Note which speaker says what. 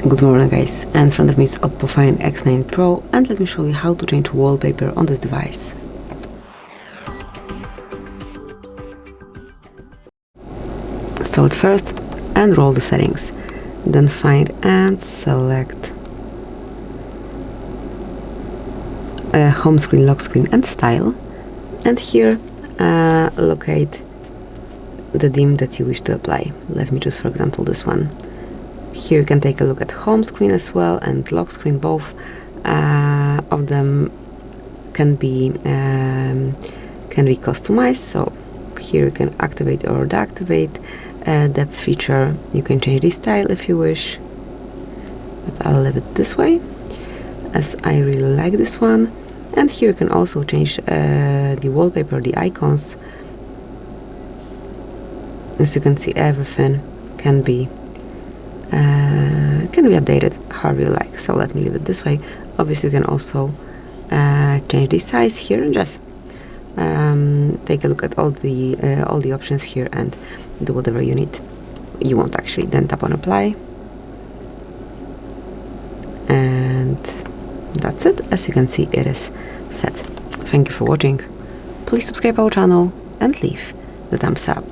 Speaker 1: Good morning guys, in front of me is OPPO Find X9 Pro, and let me show you how to change wallpaper on this device. So at first, enroll the settings, then find and select home screen, lock screen and style, and here locate the theme that you wish to apply. Let me choose for example this one. Here you can take a look at home screen as well and lock screen. Both of them can be customized. So here you can activate or deactivate depth feature. You can change the style if you wish, but I'll leave it this way as I really like this one. And here you can also change the wallpaper, the icons. As you can see, everything can be updated however you like. So let me leave it this way. Obviously you can also change the size here and just take a look at all the options here and do whatever you want actually. Then tap on apply, and that's it. As you can see, it is set. Thank you for watching. Please subscribe our channel and leave the thumbs up.